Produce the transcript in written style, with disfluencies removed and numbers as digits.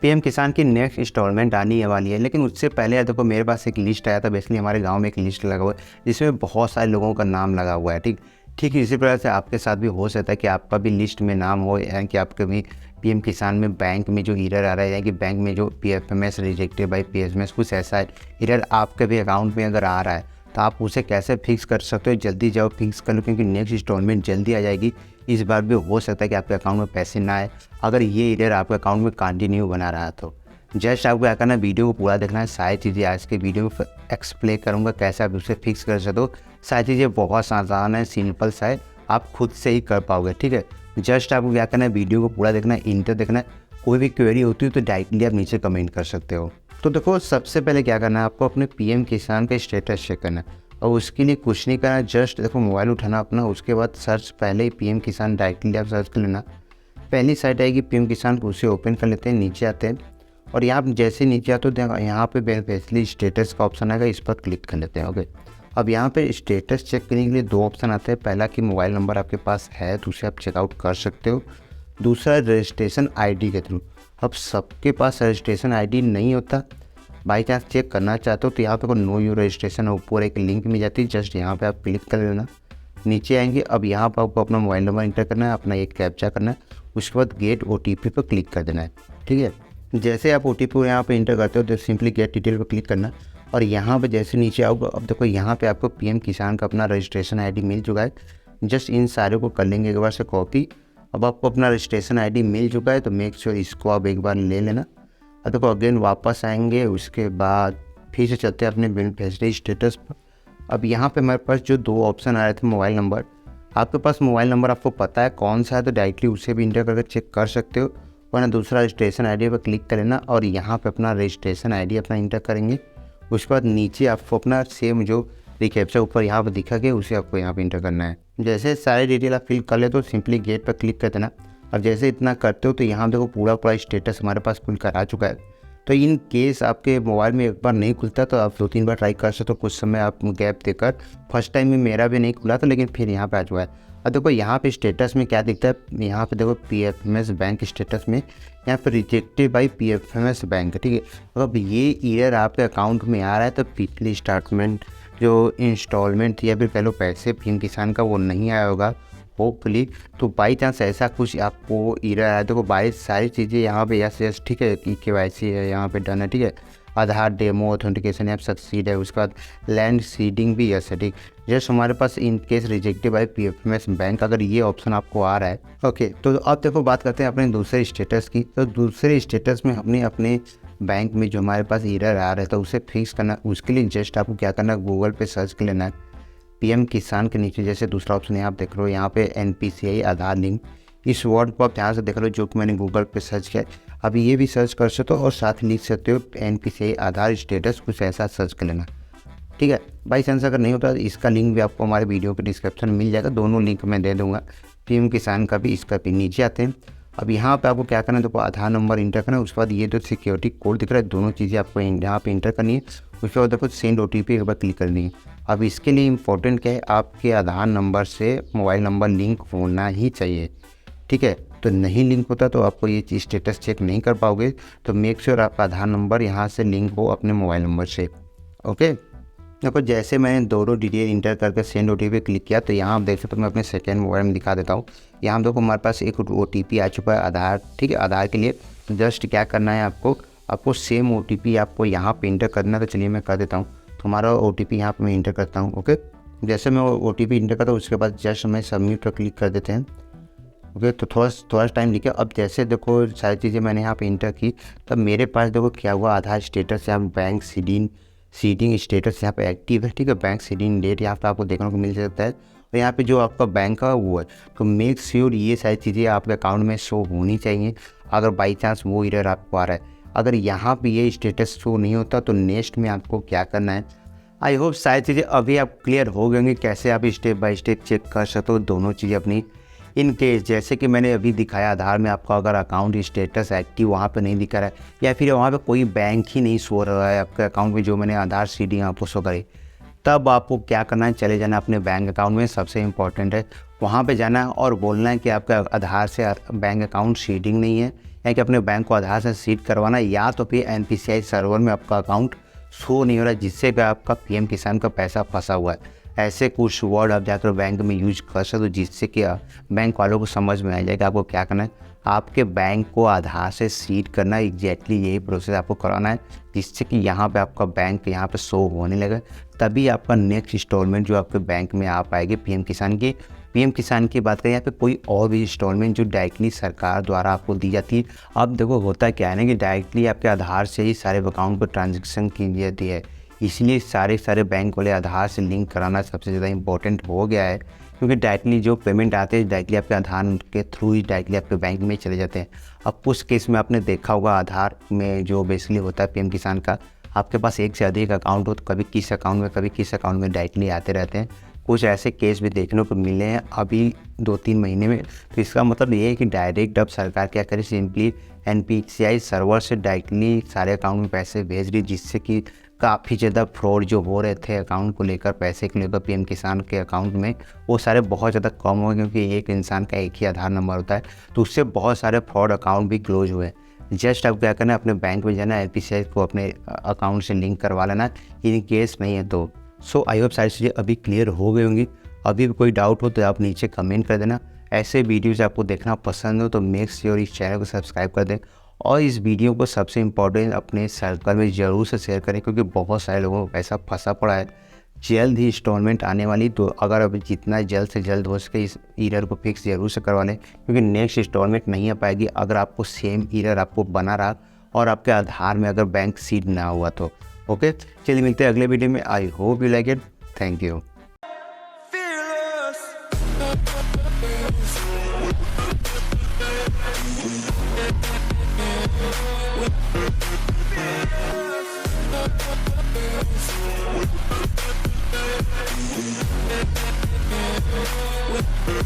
PM किसान की next instalment आने वाली है, लेकिन उससे पहले देखो मेरे पास एक लिस्ट आया था। बेसिकली हमारे गांव में एक लिस्ट लगा हुआ है जिसमें बहुत सारे लोगों का नाम लगा हुआ है। ठीक ठीक इसी प्रकार से आपके साथ भी हो सकता है कि आपका भी लिस्ट में नाम हो, यानी कि आपके भी पीएम किसान में बैंक में जो एरर आ रहा है, यानी कि बैंक में जो पीएफएमएस रिजेक्टेड बाय पीएफएमएस कुछ ऐसा एरर आपके भी अकाउंट में अगर आ रहा है तो आप उसे कैसे फिक्स कर सकते हो। जल्दी जाओ फिक्स कर लो, क्योंकि नेक्स्ट इंस्टॉलमेंट जल्दी आ जाएगी। इस बार भी हो सकता है कि आपके अकाउंट में पैसे ना आए अगर ये एरर आपके अकाउंट में कंटिन्यू बना रहा तो। जस्ट आपको क्या करना है, वीडियो को पूरा देखना है। सारी चीज़ें आज के वीडियो में एक्सप्लेन करूँगा कैसे आप उसे फिक्स कर सकते हो। सारी चीज़ें बहुत आसान है, सिंपल सा है, आप खुद से ही कर पाओगे। ठीक है, जस्ट आपको क्या करना है, वीडियो को पूरा देखना है, इंटर देखना है। कोई भी क्वेरी होती है तो डायरेक्टली आप नीचे कमेंट कर सकते हो। तो देखो सबसे पहले क्या करना है, आपको अपने पीएम किसान का स्टेटस चेक करना है और उसके लिए कुछ नहीं करना, जस्ट देखो मोबाइल उठाना अपना, उसके बाद सर्च पहले ही पीएम किसान डायरेक्टली आप सर्च कर लेना। पहली साइट आएगी पीएम किसान, उसे ओपन कर लेते हैं, नीचे आते हैं और यहाँ जैसे नीचे आते हो यहाँ पे बेसिकली स्टेटस का ऑप्शन आएगा, इस पर क्लिक कर लेते हैं। ओके, अब यहाँ पे स्टेटस चेक करने के लिए दो ऑप्शन आते हैं। पहला कि मोबाइल नंबर आपके पास है तो उसे आप चेकआउट कर सकते हो, दूसरा रजिस्ट्रेशन आईडी के थ्रू। अब सबके पास रजिस्ट्रेशन आईडी नहीं होता, बाई चांस चेक करना चाहते हो तो यहाँ पे नो योर रजिस्ट्रेशन ऊपर एक लिंक मिल जाती है, जस्ट यहाँ पे आप क्लिक कर लेना। नीचे आएंगे, अब यहाँ पर आपको अपना मोबाइल नंबर इंटर करना है, अपना एक कैप्चा करना है, उसके बाद गेट ओटीपी पर क्लिक कर देना है। ठीक है, जैसे आप ओटीपी यहाँ पे इंटर करते हो तो सिंपली गेट डिटेल पर क्लिक करना और यहाँ पे जैसे नीचे आओगे, अब देखो यहाँ पे आपको पीएम किसान का अपना रजिस्ट्रेशन आईडी मिल चुका है। जस्ट इन सारे को कर लेंगे एक बार से कॉपी। अब आपको अपना रजिस्ट्रेशन आईडी मिल चुका है तो मेक श्योर इसको आप एक बार ले लेना। अब देखो अगेन वापस आएंगे, उसके बाद फिर से चलते हैं अपने बेनिफिशियरी स्टेटस पर। अब यहाँ पे हमारे पास जो दो ऑप्शन आ रहे थे, मोबाइल नंबर, आपके पास मोबाइल नंबर आपको पता है कौन सा है तो डायरेक्टली उसे भी इंटर करके चेक कर सकते हो, वरना दूसरा रजिस्ट्रेशन आईडी पर क्लिक कर लेना और यहाँ पे अपना रजिस्ट्रेशन आईडी अपना इंटर करेंगे। उसके बाद नीचे आपको अपना सेम जो रिकैप्चा ऊपर यहाँ पर दिखा गया उसे आपको यहाँ पर इंटर करना है। जैसे सारे डिटेल आप फिल कर ले तो सिंपली गेट पर क्लिक कर देना। अब जैसे इतना करते हो तो यहाँ देखो पूरा स्टेटस हमारे पास खुल कर आ चुका है। तो इन केस आपके मोबाइल में एक बार नहीं खुलता तो आप 2-3 बार ट्राई कर सकते हो, कुछ समय आप गैप देकर। फर्स्ट टाइम में मेरा भी नहीं खुला था, लेकिन फिर यहाँ पे आ चुका है। अब देखो यहाँ पे स्टेटस में क्या दिखता है, यहाँ पे देखो पीएफएमएस बैंक स्टेटस में यहाँ पे रिजेक्टेड बाय पीएफएमएस बैंक। ठीक है, अब ये एरर आपके अकाउंट में आ रहा है तो पिछली स्टार्टमेंट जो इंस्टॉलमेंट थी या फिर कह लो पैसे पीएम किसान का वो नहीं आया होगा होपफुली। तो बाई चांस ऐसा कुछ आपको एरर आया, देखो बाई सारी चीज़ें यहाँ पे यस ठीक है, केवाईसी है यहाँ पे डन है। ठीक है, आधार डेमो ऑथेंटिकेशन ऐप सक्सीड है, उसके बाद लैंड सीडिंग भी यस है। ठीक, जस्ट हमारे पास in case rejected by PFMS bank अगर ये ऑप्शन आपको आ रहा है। ओके, तो अब देखो बात करते हैं अपने दूसरे स्टेटस की। तो दूसरे स्टेटस में हमने अपने बैंक में जो हमारे पास एरर आ रहा है तो उसे फिक्स करना, उसके लिए जस्ट आपको क्या करना है, गूगल पे सर्च कर लेना है पीएम किसान के नीचे जैसे दूसरा ऑप्शन है आप देख रहे हो यहाँ पे एनपीसीआई आधार लिंक, इस वर्ड को आप ध्यान से देख रहे हो जो कि मैंने गूगल पे सर्च किया है। अभी ये भी सर्च कर सकते हो और साथ लिख सकते हो एनपीसीआई आधार स्टेटस, कुछ ऐसा सर्च कर लेना। ठीक है, बाई चांस अगर नहीं होता तो इसका लिंक भी आपको हमारे वीडियो के डिस्क्रिप्शन में मिल जाएगा, दोनों लिंक मैं दे दूँगा, पीएम किसान का भी इसका भी। नीचे आते हैं, अब यहाँ पे आपको क्या करना है, देखो आधार नंबर इंटर करना है, उसके बाद ये जो सिक्योरिटी कोड दिख रहा है दोनों चीज़ें आपको यहाँ पे इंटर करनी है। उसके बाद देखो सेंड ओटीपी एक बार क्लिक करनी है। अब इसके लिए इम्पोर्टेंट क्या है, आपके आधार नंबर से मोबाइल नंबर लिंक होना ही चाहिए। ठीक है, तो नहीं लिंक होता तो आपको ये चीज़ स्टेटस चेक नहीं कर पाओगे। तो मेक श्योर आपका आधार नंबर यहाँ से लिंक हो अपने मोबाइल नंबर से। ओके, देखो जैसे मैंने दोनों डिटेल इंटर करके सेंड ओटीपी क्लिक किया तो यहाँ आप देख सकते हो, मैं अपने सेकेंड मोबाइल में दिखा देता हूँ। यहाँ देखो हमारे पास एक ओटीपी आ चुका है आधार। ठीक है, आधार के लिए जस्ट क्या करना है, आपको सेम ओटीपी आपको यहाँ पे इंटर करना है। तो चलिए मैं कर देता हूँ, तो हमारा ओटीपी यहाँ पे मैं इंटर करता हूँ। ओके, जैसे मैं ओटीपी इंटर करता हूँ उसके बाद जस्ट मैं सबमिट पर क्लिक कर देते हैं। ओके, तो थोड़ा टाइम लिखा। अब जैसे देखो सारी चीज़ें मैंने यहाँ पे इंटर की तब मेरे पास देखो क्या हुआ, आधार स्टेटस यहाँ बैंक सीडिंग स्टेटस यहाँ पे एक्टिव है। ठीक है, बैंक सीडिंग डेट यहाँ पे आपको देखने को मिल सकता है और यहाँ पे जो आपका बैंक का वो है। तो मेक श्योर ये सारी चीज़ें आपके अकाउंट में शो होनी चाहिए अगर बाई चांस वो एरर आपको आ रहा है। अगर यहाँ पे ये स्टेटस शो नहीं होता तो नेक्स्ट में आपको क्या करना है। आई होप सारी चीज़ें अभी आप क्लियर हो गएंगे कैसे आप स्टेप बाय स्टेप चेक कर सकते हो दोनों चीज़ें अपनी। इन केस जैसे कि मैंने अभी दिखाया आधार में आपका अगर अकाउंट स्टेटस एक्टिव वहाँ पे नहीं दिख रहा है या फिर वहाँ पे कोई बैंक ही नहीं शो रहा है आपके अकाउंट में, जो मैंने आधार सीडिंग आपको शो करी, तब आपको क्या करना है, चले जाना अपने बैंक अकाउंट में। सबसे इम्पॉर्टेंट है वहाँ पे जाना है और बोलना है कि आपका आधार से बैंक अकाउंट सीडिंग नहीं है है कि अपने बैंक को आधार से सीड करवाना, या तो फिर NPCI सर्वर में आपका अकाउंट शो नहीं हो रहा है जिससे कि आपका PM किसान का पैसा फंसा हुआ है। ऐसे कुछ वर्ड आप जाकर बैंक में यूज कर सकते हो जिससे कि बैंक वालों को समझ में आ जाएगा आपको क्या करना है। आपके बैंक को आधार से सीड करना, एग्जैक्टली यही प्रोसेस आपको कराना है जिससे कि यहाँ पे आपका बैंक यहाँ पे शो होने लगे, तभी आपका नेक्स्ट इंस्टॉलमेंट जो आपके बैंक में आ पाएगी PM किसान की। PM किसान की बात करें, यहाँ पे कोई और भी इंस्टॉलमेंट जो डायरेक्टली सरकार द्वारा आपको दी जाती है। अब देखो होता क्या है ना कि डायरेक्टली आपके आधार से ही सारे अकाउंट पर ट्रांजेक्शन की जाती है, इसलिए सारे बैंक वाले आधार से लिंक कराना सबसे ज़्यादा इंपॉर्टेंट हो गया है, क्योंकि डायरेक्टली जो पेमेंट आते हैं डायरेक्टली आपके आधार के थ्रू ही डायरेक्टली आपके बैंक में चले जाते हैं। अब कुछ केस में आपने देखा होगा आधार में जो बेसिकली होता है PM किसान का, आपके पास एक से अधिक अकाउंट हो तो कभी किस अकाउंट में डायरेक्टली आते रहते हैं। कुछ ऐसे केस भी देखने को मिले हैं अभी 2-3 महीने में। तो इसका मतलब ये है कि डायरेक्ट अब सरकार क्या करे, सिंपली NPCI सर्वर से डायरेक्टली सारे अकाउंट में पैसे भेज रही, जिससे कि काफ़ी ज़्यादा फ्रॉड जो हो रहे थे अकाउंट को लेकर, पैसे को लेकर PM किसान के अकाउंट में, वो सारे बहुत ज़्यादा कम हो गए, क्योंकि एक इंसान का एक ही आधार नंबर होता है। तो उससे बहुत सारे फ्रॉड अकाउंट भी क्लोज हुए। जस्ट अब क्या करना है, अपने बैंक में जाना, NPCI को अपने अकाउंट से लिंक करवा लेना इन केस नहीं है तो। सो आई होप सारी चीज़ें अभी क्लियर हो गई होंगी। अभी भी कोई डाउट हो तो आप नीचे कमेंट कर देना। ऐसे वीडियोज़ आपको देखना पसंद हो तो मेक श्योर इस चैनल को सब्सक्राइब कर दें, और इस वीडियो को सबसे इम्पोर्टेंट अपने सर्कल में ज़रूर से शेयर करें, क्योंकि बहुत सारे लोगों को पैसा फंसा पड़ा है। जल्द ही इंस्टॉलमेंट आने वाली, तो अगर अभी जितना जल्द से जल्द हो सके इस एरर को फिक्स ज़रूर से करवा लें, क्योंकि नेक्स्ट इंस्टॉलमेंट नहीं आ पाएगी अगर आपको सेम एरर आपको बना रहा और आपके आधार में अगर बैंक सीड ना हुआ तो। ओके, चलिए मिलते हैं अगले वीडियो में। I hope you like it. Thank you. With